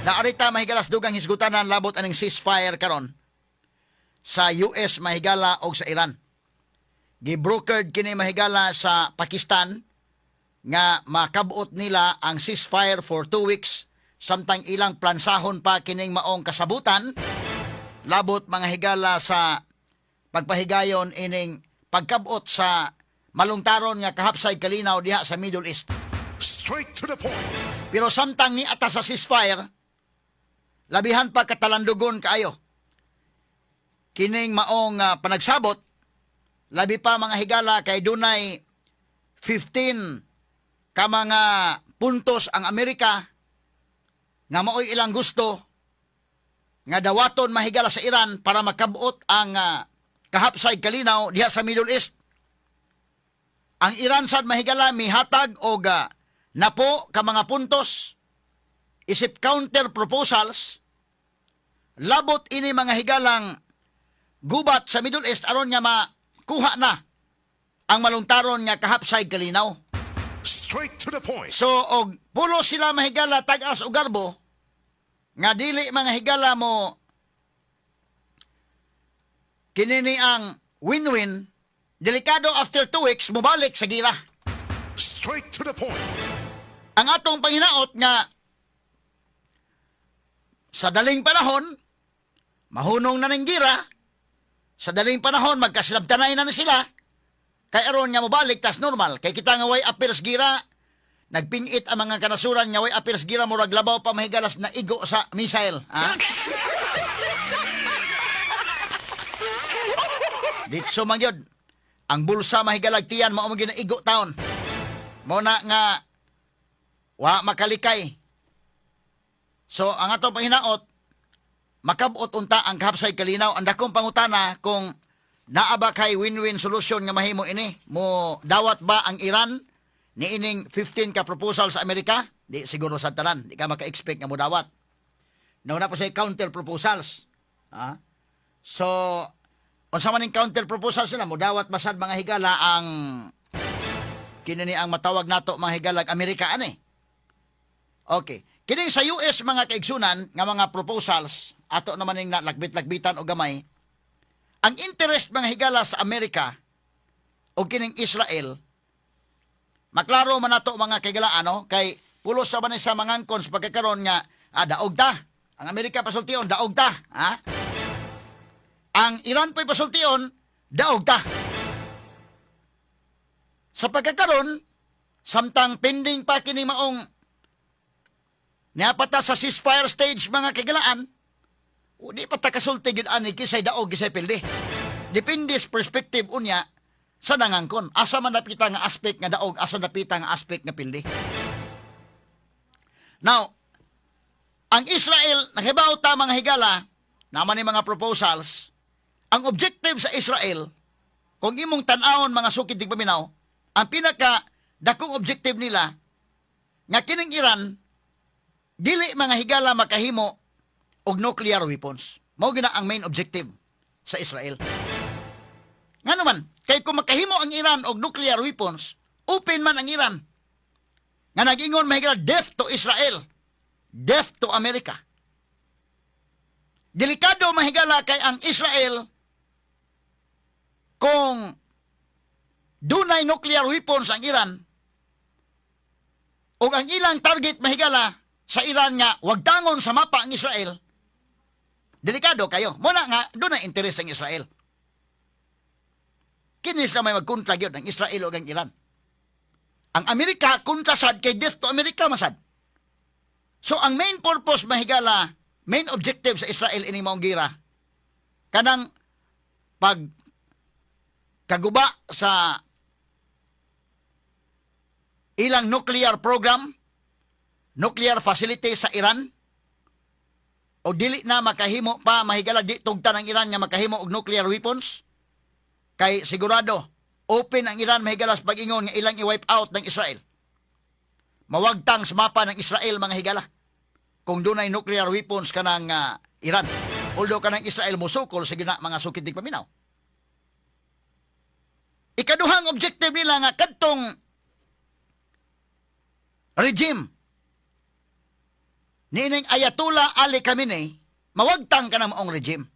Naarita mahigalas dugang hisgutanan labot aning ceasefire karon sa US mahigala og sa Iran. Gibrokered kini mahigala sa Pakistan nga makabot nila ang ceasefire for 2 weeks samtang ilang plansahon pa kining maong kasabutan labot mga higala sa pagpahigayon ining pagkabot sa malungtaron nga kahapsay kalinaw diha sa Middle East. Straight to the point. Pero samtang ni atas sa ceasefire, labihan pa katalandugon kaayo. Kining maong panagsabot, labi pa mga higala kay dunay 15 ka mga puntos ang Amerika nga maoy ilang gusto nga dawaton mahigala sa Iran para makabuot ang kahapsay kalinaw diha sa Middle East. Ang Iran sad mahigala mihatag og napo ka mga puntos isip counter proposals labot ini mga higalang gubat sa Middle East aron nga makuha na ang maluntaron nga kahapsay kalinaw. Straight to the point. So og pulo sila mahigala tag-as og garbo nga dili mga higala mo kinini ang win-win. Delikado after 2 weeks mubalik sa gira. Straight to the point. Ang atong panghinaot nga sa daling panahon mahunong na ning gira, sa daling panahon magkasilabtanay na sila kay aron nga mobalik tas normal kay kita nga way appears gira nagpingit ang mga kanasuran nga way appears gira murag labaw pa mahigalas na igo sa missile, ha? Ditso man yun. Ang bulsa mahigalag tiyan mao mo ginaigo taon. Mo na nga wa makalikay. So ang ato panghinaot makabot unta ang kahapsay kalinaw. Ang dakong pangutana kung naa ba kay win-win solution nga mahimo ini mo dawat ba ang Iran ni ining 15 ka proposal sa Amerika? Di siguro sa tanan, di ka maka-expect nga mo dawat. Nauna po sa counter proposals. Ha? So unsa man ning counter proposal sila mo dawat masad mga higala ang kinini ang matawag nato mga higalag Amerika ani. Okay. Kini sa US mga kaigsunan nga mga proposals ato naman ning lagbit-lagbitan o gamay. Ang interest mga higala sa Amerika o kining Israel maklaro man nato mga kaigala ano kay pulos sa man sa mga angkon sa pagkakaroon nga daog ta. Ang Amerika pasultion daog ta, ha? Ang Iran po'y pasultion, daog ta. Sa pagkakaroon, samtang pending pa kini maong niapata sa ceasefire stage mga kagalaan, o di pa ta kasulti gid ani kisay daog kisay pildi. Depende sa perspective unya sa nangangkon. Asa man napita nga aspect nga daog, asa napita nga aspect nga pildi. Now, ang Israel, nahibaw ta mga higala, naman ni mga proposals, ang objective sa Israel, kung imong tan-awon mga sukid dig paminaw, ang pinaka dakong objective nila nga kining Iran dili mga higala makahimo og nuclear weapons. Mao gina ang main objective sa Israel. Nga naman, kay kung makahimo ang Iran og nuclear weapons, open man ang Iran. Nga nag-ingon mahigala death to Israel, death to America. Delikado mahigala kay ang Israel kung dunay nuclear weapons ang Iran o ang ilang target mahigala sa Iran nga wag tangon sa mapa ang Israel, delikado kayo. Muna nga, dunay interes ang Israel. Kinis na may magkontra yun ang Israel o ang Iran. Ang Amerika, kontrasad kay death to America masad. So ang main purpose mahigala, main objective sa Israel ini maong gira, kanang pag kaguba sa ilang nuclear program, nuclear facility sa Iran, o dili na makahimo pa mahigala di tugtan ang Iran nga makahimo og nuclear weapons, kay sigurado open ang Iran mahigala sa pag-ingon nga ilang i-wipe out ng Israel. Mawagtang sa mapa ng Israel mga higala kung dunay nuclear weapons kanang Iran. Although kanang Israel musukol sige na mga sukid dig paminaw. Ikaduhang objective nila nga kadtong regime niining Ayatollah Ali Khamenei mawagtang ka ng maong regime.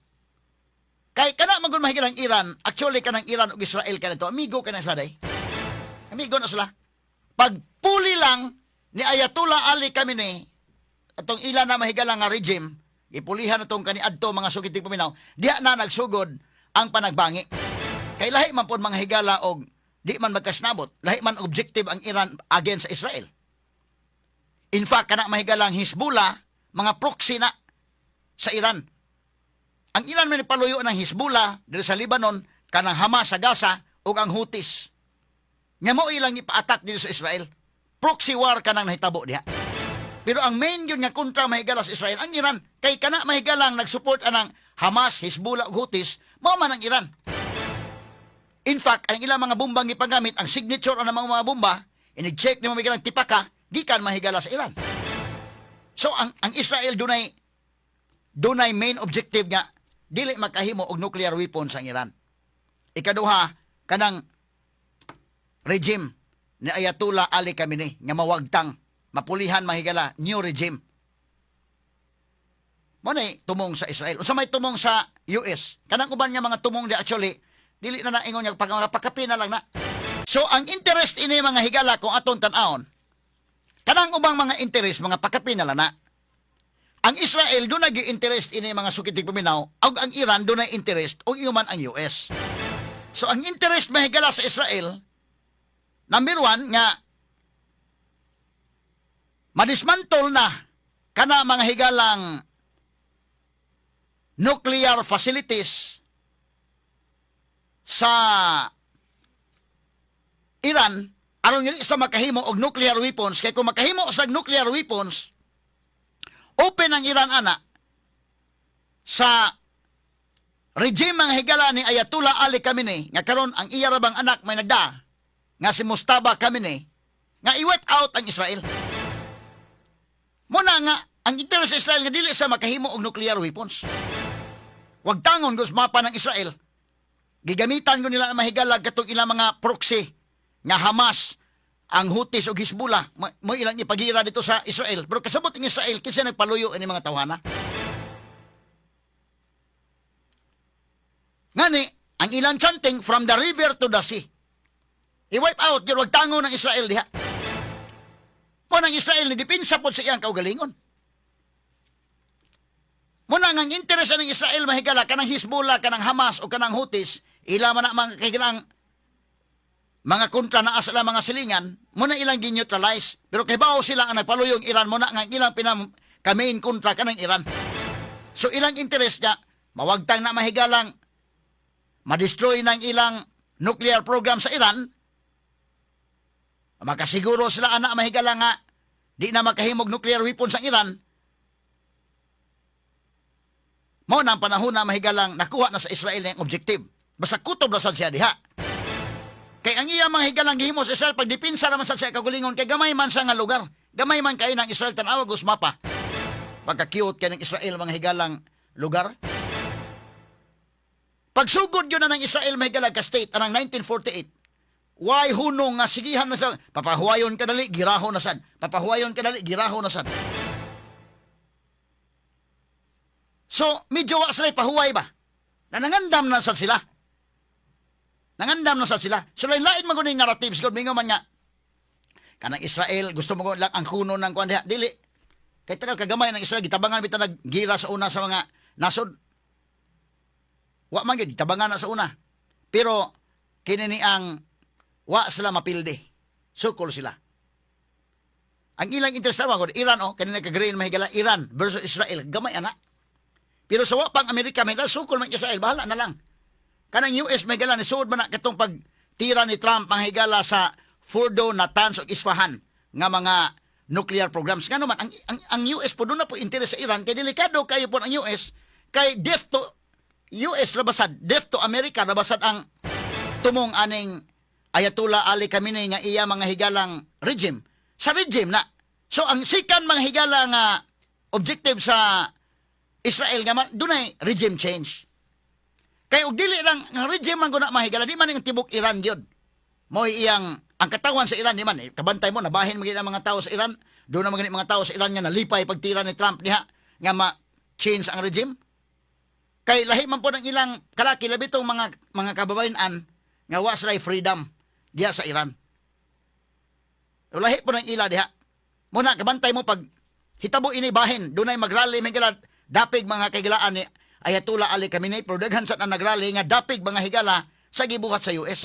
Kay kana man gud mahigalang Iran, actually kanang Iran ug Israel kanito, amigo kana sila day. Amigo na sila. Pagpuli lang ni Ayatollah Ali Khamenei atong ila na mahigalang nga regime, ipulihan atong kaniadto mga sukitig paminaw, diha na nagsugod ang panagbangi. Kay lahi man pod mga higala og di man magkasnabot, lahi man objective ang Iran against sa Israel. In fact, kana mahigalang Hezbollah, mga proxy na sa Iran. Ang Iran may paluyo ng Hezbollah dito sa Lebanon, kanang Hamas sa Gaza, ug ang Houthis. Nga mo ilang ipa-attack dito sa Israel. Proxy war kanang nahitabo diha. Pero ang main yun nga kontra mahigala sa Israel, ang Iran, kay kana mahigalang nagsupport anang Hamas, Hezbollah ug Houthis, mao man ang Iran. In fact, ang ilang mga bombang ipagamit, ang signature ng mga bomba, inig-check ni mahigalang tipaka, gikan mahigala sa Iran. So ang Israel dunay main objective nga dili makahimo og nuclear weapons ang Iran. Ikaduha, kanang regime ni Ayatollah Ali Khamenei nga mawagtang, mapulihan mahigala new regime. Mo nay tumong sa Israel. Unsa may tumong sa US? Kanang uban nga mga tumong di actually dili na naingon nga pagkakapi na lang na. So ang interest ini mga higala kung aton tan-aon, kanang ubang mga interest mga pakapi na lang na. Ang Israel doon nag-interest ini mga sukitig paminaw, ug ang Iran doon na interest ug iuman ang US. So ang interest mahigala sa Israel, number one nga madismantle na kana mga higalang nuclear facilities sa Iran aron yun sa makahimo og nuclear weapons. Kay kung makahimo sa nuclear weapons, open ang Iran ana sa regime mga higala ni Ayatollah Ali Khamenei nga karon ang iya rabang anak may nagda nga si Mustafa Khamenei nga i-wipe out ang Israel. Muna nga ang interest sa Israel nga dili sa makahimo og nuclear weapons. Wag tangon gus mapa ng Israel. Gigamitan ko nila ang mahigala katong ilang mga proxy nga Hamas, ang Houthis o Hezbollah, mo ilang ipagira dito sa Israel. Pero kasabot ng Israel, kasi nagpaluyo ini mga tawhana. Ngani, ang ilang chanting from the river to the sea. I-wipe out, yung wag tango ng Israel diha. Mo ng Israel, nidipinsa po sa iyang kaugalingon. Muna nga ang interest ng Israel mahigala, kanang Hezbollah, kanang Hamas o kanang Houthis, ila man na mga kahigalang mga kontra na asala mga silingan, muna ilang gineutralize. Pero kahibaw sila ang nagpaluyong Iran, muna nga ilang pinam-kamain kontra ka ng Iran. So ilang interest niya, mawagtang na mahigalang, madestroy ng ilang nuclear program sa Iran, makasiguro sila anak mahigalang nga, di na makahimog nuclear weapons ang Iran, mo na ang panahon na mahigalang nakuha na sa Israel ng objective. Basta kutob na sad siya diha. Kay ang iya mga higalang gihimo sa Israel, pagdipinsa naman sa siya kagulingon, kay gamay man sa nga lugar. Gamay man kayo ng Israel, tanawa gus mapa. Pagka-cute kayo ng Israel, mga higalang lugar. Pagsugod yun na ng Israel, mga higalang ka-state, anang 1948, why hunong nga sigihan na sa, papahuwayon ka dali, giraho na sad. Papahuwayon ka dali, giraho na sad. So, medyo wa sila pahuway ba? Na nangandam na sad sila. Nangandam na sad sila. So, lain maguning narratives ko. Mingo man nga, kanang Israel, gusto mo lang ang kuno ng kuwan diha. Dili. Kaya talaga kagamay ng Israel, gitabangan bita naggira sa una sa mga nasod. Wa man gyud gitabangan na sa una. Pero, kinini ang wa sila mapildi. Sukol sila. Ang ilang interest na ko, Iran, kanina kagrein mahigala, Iran versus Israel. Gamay ana. Pero sa wapang Amerika, may sukol man Israel, bahala na lang. Kanang US, may gala, nisuod man na katong pagtira ni Trump ang higala sa Fordo, Natanz, o Isfahan nga mga nuclear programs. Nga naman, ang US po doon na po interes sa Iran, kay delikado kayo po ang US, kay death to US labasad, death to America labasad ang tumong aning Ayatollah Ali Khamenei nga iya mga higalang regime. Sa regime na. So, ang sikan mga higala nga objective sa Israel nga dunay regime change. Kay og dili lang ang regime man guna mahigala di man ang tibok Iran gyud. Mo iyang ang katawan sa Iran di man kabantay mo nabahin mo ang mga tao sa Iran Doon na mga tao sa Iran nga nalipay pagtira ni Trump diha nga ma-change ang regime. Kay lahi man po ng ilang kalaki labi tong mga kababayan nga wa sila freedom diha sa Iran. Lahi po ng ila diha. Muna kabantay mo pag hitabo ini bahin, dunay magrally may gila dapig mga kahigalaan ni Ayatollah Ali Khamenei, pero daghan sa nagrally nga dapig mga higala sa gibuhat sa US.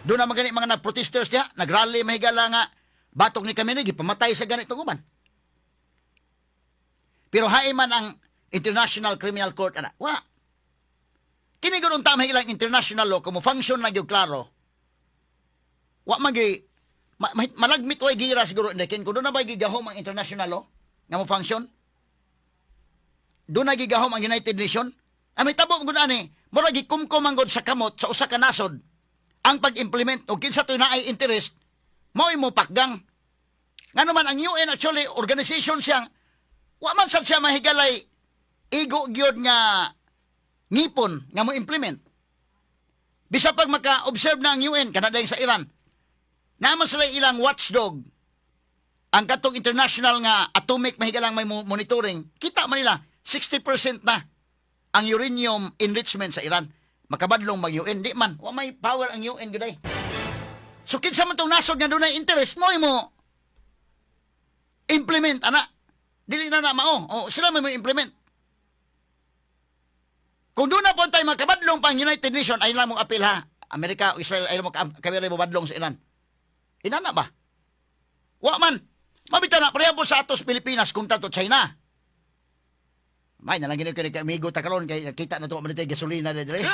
Doon na magani mga nagprotesters diha, nagrally may higala nga batok ni Khamenei gipamatay sa ganitong uban. Pero hain man ang International Criminal Court ana. Wa. Kini gud ta mahilang international law kung function lang gyud klaro. Wa magi malagmit way gira siguro ndekin kun do na ba gigahom ang international law nga mo function. Do na gigahom ang United Nations. Ami tabo gud ani, mura gikumkom ang gud sa kamot sa usa ka nasod ang pag-implement og kinsa toy naay interest mao imo pakgang. Ngano man ang UN actually organization siya. Wa man sad siya mahigalay igo gyud nga ngipon nga mo implement. Bisa pag maka-observe na ang UN kanadayang sa Iran, naman sila ilang watchdog ang katong international nga atomic mahigalang may monitoring, kita man nila 60% na ang uranium enrichment sa Iran. Makabadlong mag-UN, di man. Wa may power ang UN guday. So kinsa man tong nasod nga dunay interest mo implement ana. Dili na mao. O sila may implement. Kung doon na po tayo magkabadlong pang United Nations, ay lang mong apil ha. Amerika o Israel, ay lang mong kabili mo badlong sa Iran. Inana ba? Wa man. Mabita na, pareha po sa atos Pilipinas kung tato China. May, nalangin ko kay amigo takaron, kay kita na ito manitay gasolina na dire.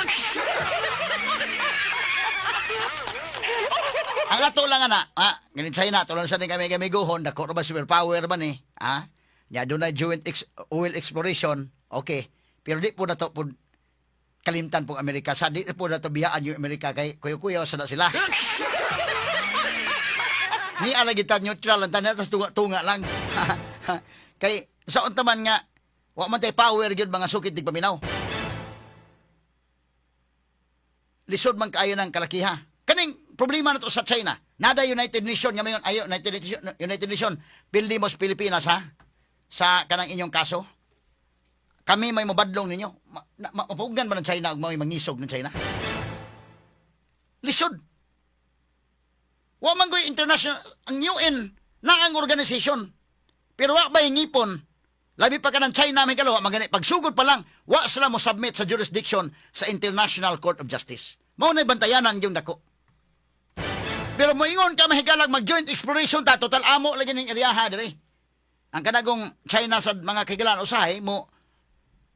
Ang ato lang ana, ganit China, tulad sa kami amigohon, dako ba superpower ba ni? Ya, doon na joint oil exploration, okay. Pero di po na to po kalimtan pong Amerika. Sa di po na to biyaan yung Amerika kay kuya-kuya sa na sila. Ni alagitan neutral lang tanan tas tunga lang. Kay sa untaman nga wa man tay power gyud mga sukit tig paminaw. Lisod man kaayo ng kalakiha. Kaning problema na to sa China. Nada United Nation nga mayon ayo United Nation Pildimos Pilipinas ha sa kanang inyong kaso. Kami may mabadlong ninyo. Mapugan ba ng China o may mangisog ng China? Lisod. Wa man ko'y international, ang UN na ang organisasyon. Pero wa ba yung ngipon? Labi pa ka ng China, may kalawa, magani. Pagsugod pa lang, wa sila mo submit sa jurisdiction sa International Court of Justice. Mao na bantayanan yung dako. Pero moingon ka mahigalag mag-joint exploration ta, total amo lagi ng area dire. Ang kanagong China sa mga kagilan usahay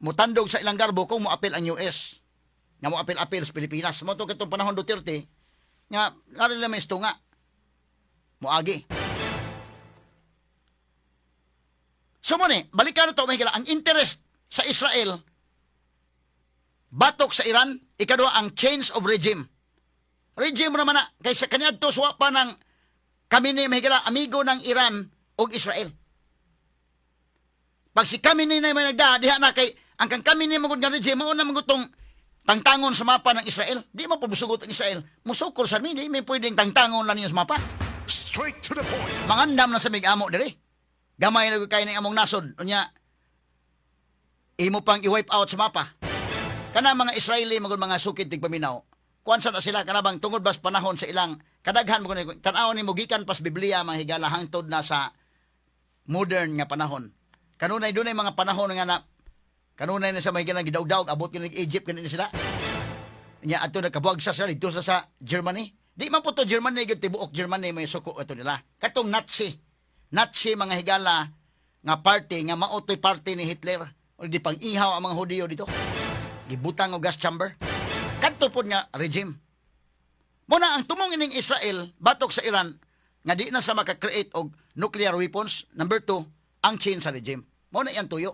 mutandog sa ilang garbo kung moapil ang US. Nga moapil-apil sa Pilipinas. Mo to katong panahon Duterte nga narila may nga moagi. So mo ni, balikan na to mahigala ang interest sa Israel batok sa Iran, ikadua ang change of regime. Regime naman na kaysa kaniadto suwa pa ng kami ni mahigala amigo ng Iran o Israel. Pag si kami ni may nagda diha na kay ang kami ni magud nga regime mao na magutong tangtangon sa mapa ng Israel. Di mo pabusugot ang Israel. Musukol sa mi, di may pwedeng tangtangon lang niya sa mapa. Straight to the point. Mangandam na sa mig-amo diri. Gamay na kay ning among nasod. Unya imo pang i-wipe out sa mapa. Kana mga Israeli magud mga sukid tig paminaw. Kuansa na sila kanabang tungod bas panahon sa ilang kadaghan mo tan-aw ni gikan pas Biblia mga higala hangtod na sa modern nga panahon. Kanunay dunay mga panahon nga na kanunay na sa mahigala gidaog-daog abot kini Egypt kanina sila. Nya adto nagkabuag sa dito sa Germany. Di man po to Germany gyud tibuok Germany may suko ato nila. Katong Nazi mga higala nga party nga maotoy party ni Hitler o di pang ihaw ang mga Hudiyo dito. Gibutang og gas chamber. Kadto pod nga regime. Muna ang tumong ining Israel batok sa Iran nga di na sa maka-create og nuclear weapons. Number 2, ang change sa regime. Muna yan tuyo.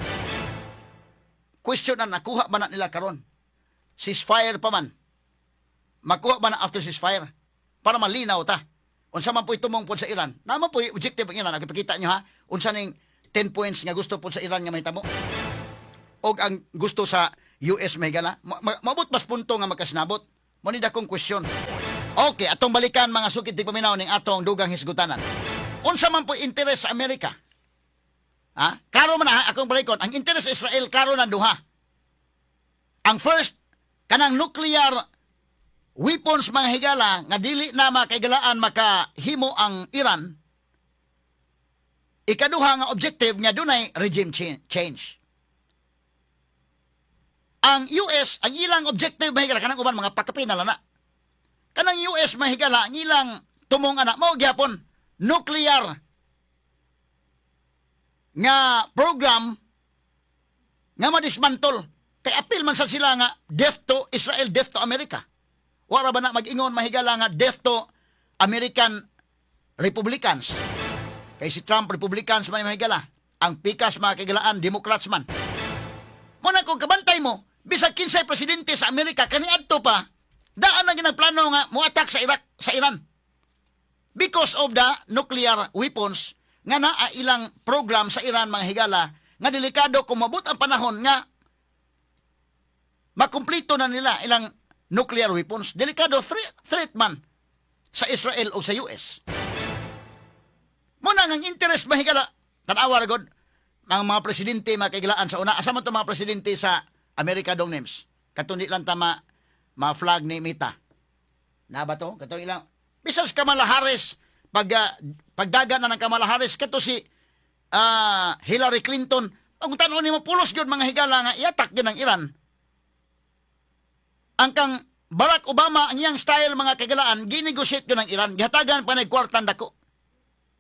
Question na nakuha ba na nila karon? Ceasefire pa man. Makuha ba na after ceasefire? Para malinaw ta. Unsa man po itumong po sa Iran. Naman po objective ang Iran. Nakipakita nyo ha. Unsa ning 10 points nga gusto po sa Iran nga may tamo. O ang gusto sa US may gala. Mabot mas punto nga magkasinabot. Munida kong question. Okay, atong balikan mga sukit di paminaw ning atong dugang hisgutanan. unsa man po interes sa Amerika. Ha? Klaro man ha, akong balikon, ang interes sa Israel klaro na duha. Ang first, kanang nuclear weapons mga higala nga dili na makaigalaan makahimo ang Iran. Ikaduha nga objective niya dunay regime change. Ang US, ang ilang objective mahigala kanang uban mga pakapinala na. Kanang US mahigala ang ilang tumong anak mao gyapon nuclear nga program nga madismantle. Kay apil man sa sila nga death to Israel, death to America. Wala ba na mag-ingon mahigala nga death to American Republicans. Kay si Trump Republicans man mahigala. Ang pikas mga kagalaan Democrats man. Muna kung kabantay mo, bisag kinsay presidente sa Amerika kaniadto pa, daan na ginagplano nga mo-attack sa Iraq, sa Iran. Because of the nuclear weapons nga naa ilang program sa Iran mga higala nga delikado kung mabut ang panahon nga makumplito na nila ilang nuclear weapons. Delikado threat man sa Israel o sa US. Muna ang interest mahigala, tanawa ragod, ang mga presidente makigilaan sa una. Asa man to mga presidente sa Amerika dong names? Katundi lang tama ma-flag ni Mita. Na ba to? Katong ilang. Bisas Kamala Harris, pagdaga na ng Kamala Harris, kato si Hillary Clinton, ang tanong ni mo pulos yun mga higala nga, iatak yun ang Iran. Ang kang Barack Obama, ang iyang style mga kagalaan, ginegosyate yun ang Iran, gihatagan pa nagkwartan dako.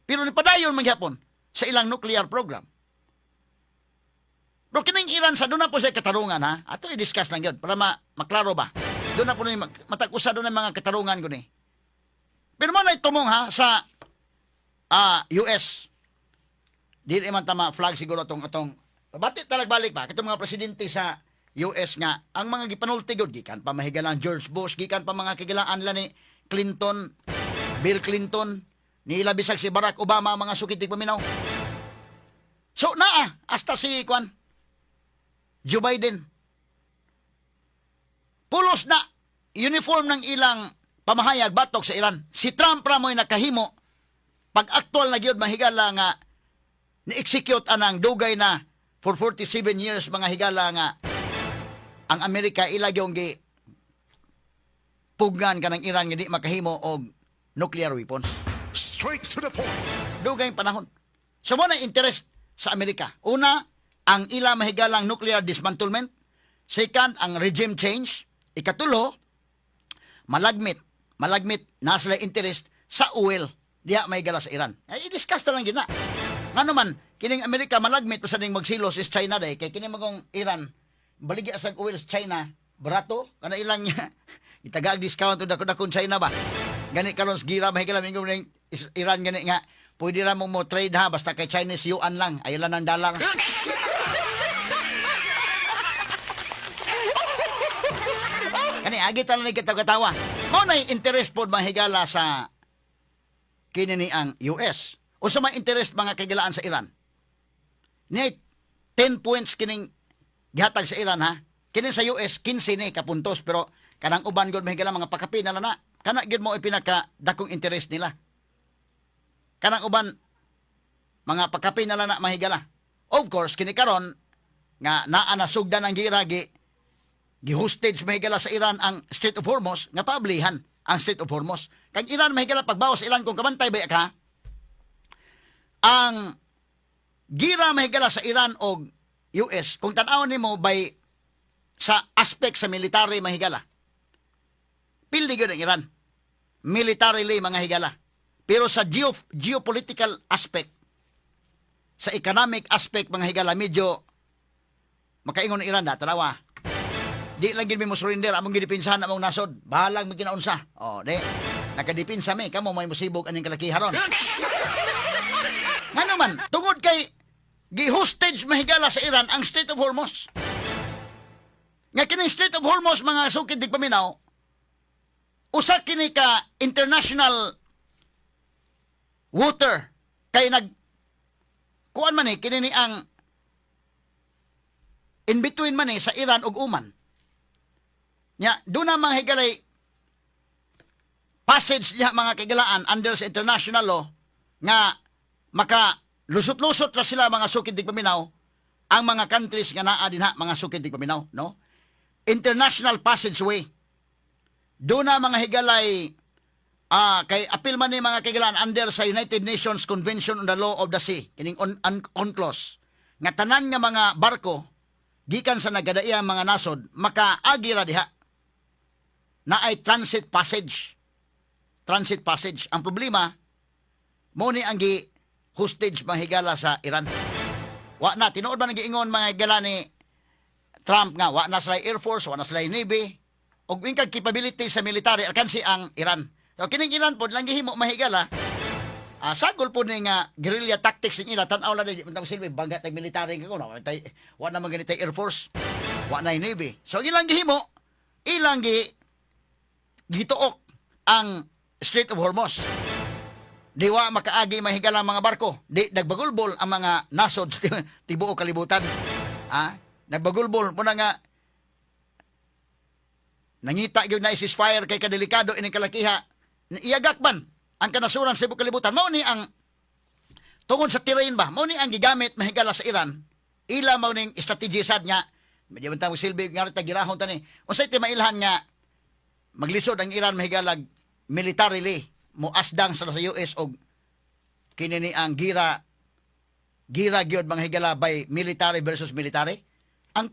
Pero nipadayon maghapon sa ilang nuclear program. Pero kining Iran sa doon na po sa katarungan ha. Ato i-discuss lang yun para maklaro ba. Doon na po na matag-usa doon ang mga katarungan ko ni. Pero man ay tumong ha sa US. Dili man tama flag siguro atong batit talagbalik ba katong mga presidente sa US nga ang mga gipanulti gud gikan pa mahigalang George Bush, gikan pa mga kigilaan la ni Clinton, Bill Clinton, ni bisag si Barack Obama mga sukitig paminaw. So naa hasta si Joe Biden. Pulos na uniform ng ilang pamahayag batok sa Iran. Si Trump ra mo'y nakahimo pag aktual na gyud mahigala nga ni-execute anang dugay na for 47 years mga higala nga ang Amerika ilagyong gi pugnan kanang Iran nga di makahimo og nuclear weapons. Straight to the point. Dugay panahon. So mo na interest sa Amerika. Una, ang ila mahigalang nuclear dismantlement. Second, ang regime change. Ikatulo, malagmit na sila interest sa oil diha mahigala sa Iran. Ay i-discuss na lang gina. Nga naman, kining Amerika malagmit pa sa ding magsilos is China day kay kining magong Iran baligya sa oil sa China barato kana ilang niya itagag discount og dako-dakon China ba. Gani karon gira mahigala mingong ning Iran gani nga pwede ra mo trade ha basta kay Chinese yuan lang ay lang ng dollar. Kani agi tala ni katawa. Mao nay interest pod mahigala sa kini ni ang US. O sa may interest mga kagilaan sa Iran. Ni 10 points kining gihatag sa Iran ha. Kini sa US 15 ni kapuntos pero kanang uban gud mahigala mga pakapi na lana. Kana gid mo ipinaka dakong interest nila. Kanang uban mga pakapi na lana mahigala. Of course kini karon nga naa na sugdan ang giragi gi-hostage mahigala sa Iran ang Strait of Hormuz nga paablihan ang Strait of Hormuz. Kag Iran mahigala pagbawas Iran kung kabantay ba ka ang gira mahigala sa Iran o US kung tan-aw nimo by sa aspect sa military mahigala. Pildi gyud ang Iran. Militarily mga higala. Pero sa geopolitical aspect, sa economic aspect mga higala medyo makaingon ang Iran da tanawa. Di lang gid mi mo surrender among gidipinsahan among nasod. Bahalang mi kinaunsa. Oh, di. Nakadipinsa mi kamo may musibog aning kalakiharon. Nga naman, tungod kay gi-hostage mahigala sa Iran ang Strait of Hormuz. Nga kini Strait of Hormuz mga sukid dig paminaw, usa kini ka international water kay kuan man kini ni ang in between man sa Iran ug Oman. Nya do na mga higalay passage niya mga kigalaan under sa international law nga maka lusot-lusot ra sila mga sukid dig paminaw ang mga countries nga naa dinha mga sukid dig paminaw, no? International passageway. Do na mga higalay kay apil man ni mga kaigalan under sa United Nations Convention on the Law of the Sea, kining UNCLOS, nga tanan nga mga barko gikan sa nagadaiya mga nasod makaagi ra diha na ay transit passage. Transit passage. Ang problema mo ni ang gi hostage mga higala sa Iran. Wa na tinuod man ang giingon mga higala ni Trump nga wa na sila Air Force, wa na sila Navy ug ingkag capability sa military alkansi ang Iran. So kining Iran pod lang gihimo mahigala. Sagol po ni nga guerrilla tactics ng ila tan-aw la di man silbi bangga tag military ko no. Wa na man ganitay Air Force, wa na Navy. So ilang gihimo, ilang gituok ang Strait of Hormuz. Di wa makaagi mahigala mga barko. Di nagbagulbol ang mga nasod sa tibuok kalibutan. Nagbagulbol mo na nga nangita gyud na ceasefire kay kadelikado ining kalakiha. Iyagak man ang kanasuran sa tibuok kalibutan. Mao ni ang tungod sa terrain ba? Mao ni ang gigamit mahigala sa Iran. Ila mao ning strategy sad nga. Medyo man tawag silbi nga ta girahon tani. Unsay ti mailhan nga maglisod ang Iran mahigalag militarily mo asdang sa US og kini ni ang gira gyud mga higala by military versus military. Ang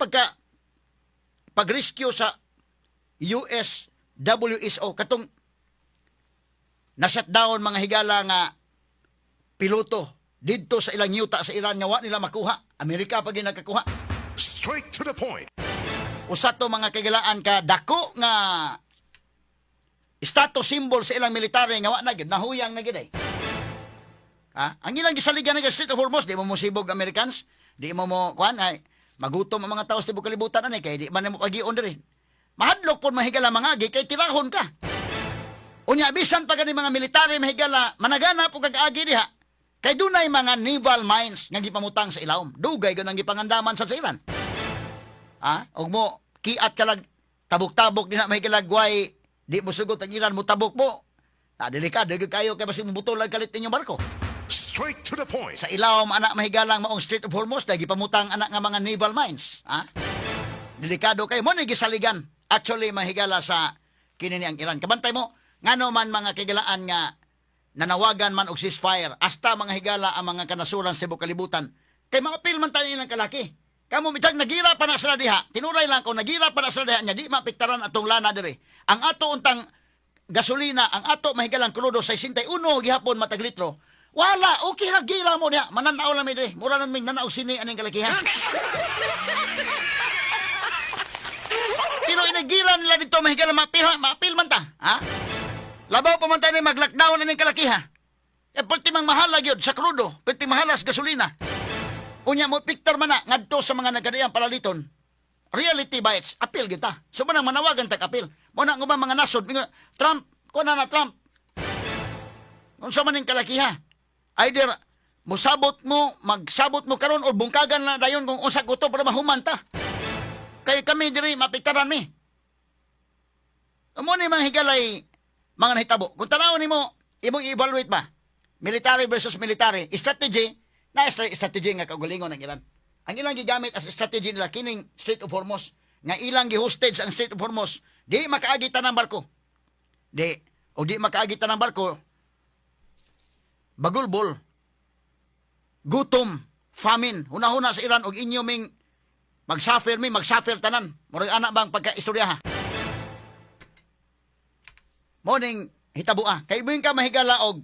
pag-rescue sa US WSO katong na shutdown mga higala nga piloto didto sa ilang yuta sa Iran nga wa nila makuha. Amerika pa ginakakuha. Straight to the point. Usa to mga kagilaan ka dako nga status symbol sa ilang military nga wa na gyud nahuyang na gyud ay. Ang ilang gisaligan nga Strait of Hormuz di mo musibog Americans, di mo kuan ay magutom ang mga tawo sa tibuok kalibutan ani kay di man mo pagion diri. Mahadlok pud mahigala mangagi kay tirahon ka. Unya bisan pa gani mga military mahigala managana pud kag-agi diha. Kay dunay mga naval mines nga gipamutang sa ilawom. Dugay gyud ang gipangandaman sa Iran. Og mo kiat kalag tabok-tabok dinha mahigala guay di mo sugot ang Iran mo tabok mo. Delikado gyud kayo kay basi mubutolan kalit inyong barko. Straight to the point. Sa ilawom anak mahigalang maong Strait of Hormuz dahil gipamutang anak nga mga naval mines. Delikado kayo mo ni gisaligan. Actually mahigala sa kini ni ang Iran. Kabantay mo ngano man mga kigalaan nga nanawagan man og ceasefire hasta mga higala ang mga kanasuran sa tibuok kalibutan. Kay mga pilman tayo nilang kalaki. Kamo mitag nagira pa na sila diha. Tinuray lang ko nagira pa na sila diha nya di mapiktaran atong lana diri. Ang ato untang gasolina, ang ato mahigalang krudo 61 gihapon matag litro. Wala, okay ra gira mo diha. Mananaw lang mi diri. Mura nang nanaw sini aning kalakihan. Pero inagira nila dito mahigalang mapil man ta. Labaw pa man tayo mag-lockdown aning kalakiha. Pwede mang mahala yun sa krudo. Pwede mahalas gasolina. Unya mo piktar man na ngadto sa mga nagkadayang palaliton. Reality bites, apil kita. So manang manawagan tag apil. Mo na nga mga nasod, Trump, kuna na Trump. Unsa man ning kalakiha? Either magsabot mo karon o bungkagan na dayon kung unsa guto para mahuman ta. Kay kami diri mapiktaran mi. Amo ni mga higalay mga nahitabo. Kung tanawon nimo, imong i-evaluate ba? Military versus military, strategy, na strategy nga kaugalingon ng Iran. Ang ilang gigamit as strategy nila kining Strait of Hormuz, nga ilang gi-hostage ang Strait of Hormuz, di makaagitan ng barko. Di makaagitan ng barko, bagulbol, gutom, famine, hunahuna sa Iran, og inyo ming magsuffer tanan. Murag anak bang pagka-istorya ha? Morning, hitabua. Kay buhin ka mahigala og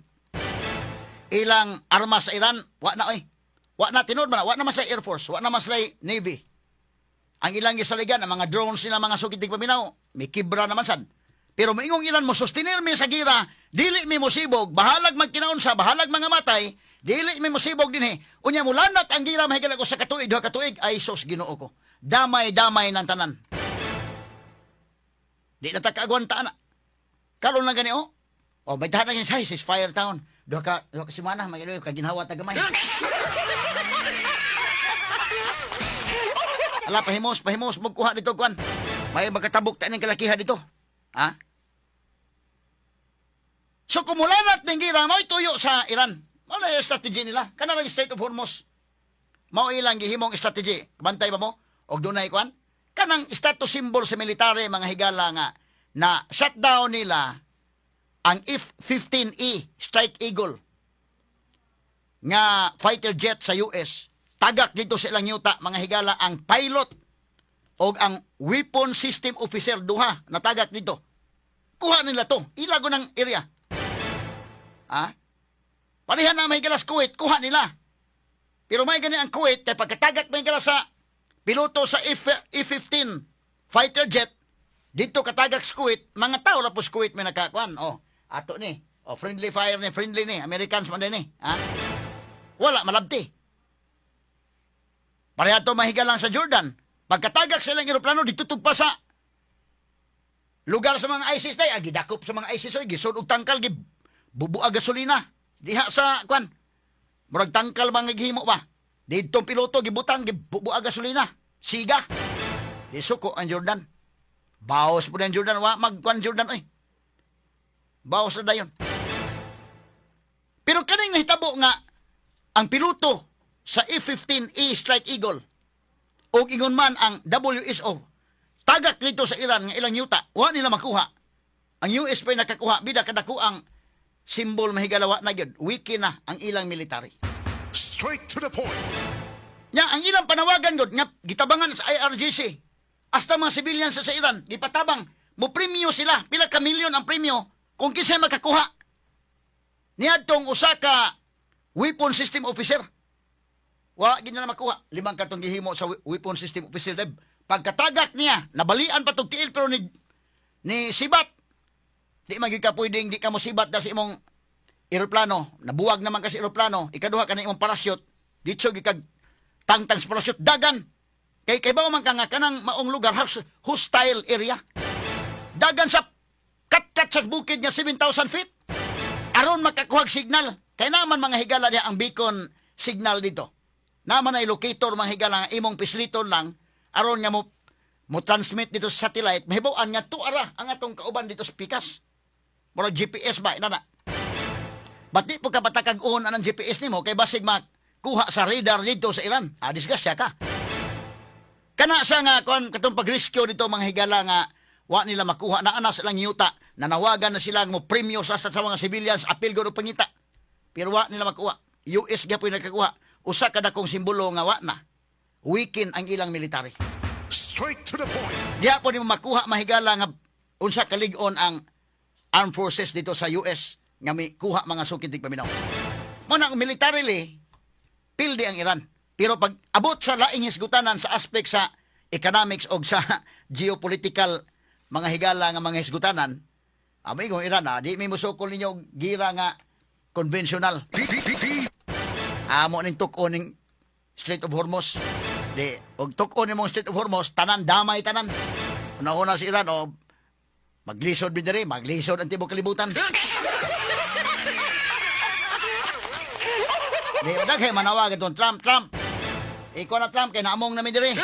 ilang armas sa Iran, wa na tinod man, wa na mas Air Force, wa na mas Navy. Ang ilang gisaligan, ang mga drones nila, mga sukitig paminaw, may kibra naman sad. Pero maingong ilan mo sustenir mi sa gira, dili mi mosibog, bahalag magkinaunsa, bahalag mga matay, dili mi mosibog dinhi. Unya mo lanat ang gira mahigala ko sa katuig, duha katuig, ay sos Ginoo ko. Damay-damay ng tanan. Di na ta kaagwanta na. Karon lang gani may tahan na yung size, fire town. Duha ka simana, may kaginhawa tagamay. Ala, pahimos, magkuha dito, kuan. May magkatabok tayo ng kalakiha dito. So, kumulanat ng gira, may tuyo sa Iran. Ano yung strategy nila? Kana lang Strait of Hormuz. Mao ilang gihimong strategy. Bantay ba mo? Og dunay kwan? Kanang status symbol sa military mga higala nga na shutdown nila ang F-15E Strike Eagle nga fighter jet sa US. Tagak dito sa ilang yuta mga higala ang pilot o ang weapon system officer duha na tagak dito. Kuha nila to. Ilago ng area. Ha? Parihan na may galas Kuwait, kuha nila. Pero may gani ang Kuwait, kaya pagkatagak may galas sa piloto sa F-15 fighter jet, dito katagak sa Kuwait, mga tao na po sa Kuwait may nakakuan. Oh, ato ni. Oh, friendly fire ni, friendly ni. Americans man din ni. Ha? Wala, malabti. Pareha to mahiga lang sa Jordan. Pagkatagak silang aeroplano, ditutog pa sa lugar sa mga ISIS day, gidakop sa mga ISIS, gisod og tangkal, bubuag gasolina. Diha sa, kwan, murag tangkal mga gihimo ba? Dito piloto, gibutang, gibubuag gasolina. Siga. Isuko ang Jordan. Bawas po ng Jordan, magkwan Jordan, oy. Bawas na dayon. Pero kaning nahitabo nga, ang piloto sa F-15E Strike Eagle, o ingon man ang WSO, tagak nito sa Iran nga ilang yuta, wa nila makuha. Ang US pa nakakuha, bida kadako ang simbol mahigalawa na yun. Wiki na ang ilang military. Straight to the point. Nya, ang ilang panawagan yun, nga gitabangan sa IRGC, hasta mga civilians sa Iran, gipatabang, mo premyo sila, pila ka milyon ang premyo, kung kisay makakuha. Niadtong usa ka weapon system officer. Wa gid na makuha. 5 katong gihimo sa weapon system officer. Pagkatagak niya, nabalian pa tog tiil pero ni sibat. Di man gyud ka pwedeng di ka mo sibat da sa imong eroplano. Nabuwag naman kasi eroplano. Ikaduha ka na imong parachute. Dito gikag tangtang sa parachute dagan. Kay ba man ka nga kanang maong lugar hostile area. Dagan sa kat sa bukid nga 7,000 feet. Aron makakuha signal. Kay naman mga higala niya ang beacon signal dito. Naman ay locator mga higala nga imong pisliton lang aron nga mo transmit dito sa satellite. Mahibaw-an nga tuara ang atong kauban dito sa pikas. Mura GPS ba? Inana. Ba't di po ka patakag-on ang GPS ni mo kay basig makuha sa radar dito sa Iran? Disgasya ka. Kana sa nga katong pag-rescue dito mga higala nga wa nila makuha na anas lang yuta. Nanawagan na sila mo premyo sa mga civilians apil go pangita. Pero wa nila makuha. US gyapon nakakuha. Usa kada kong simbolo nga wa na. Weaken ang ilang military. Straight to the point. Diha po ni makuha mahigala nga unsa kalig-on ang armed forces dito sa US nga may kuha mga sukitig paminaw. Mo na militarily pildi ang Iran. Pero pag abot sa laing hisgutanan sa aspect sa economics o sa geopolitical mga higala nga mga hisgutanan, amay kong Iran di may musukol ninyo gira nga konvensyonal. Amo ning tukon ning Strait of Hormuz. Di, og tukon ni mong Strait of Hormuz, tanan, damay tanan. Una-una si Iran, maglisod bidari, maglisod ang tibok kalibutan. Di, daghay manawag itong Trump. Ikaw na Trump, kay naamong namin diri.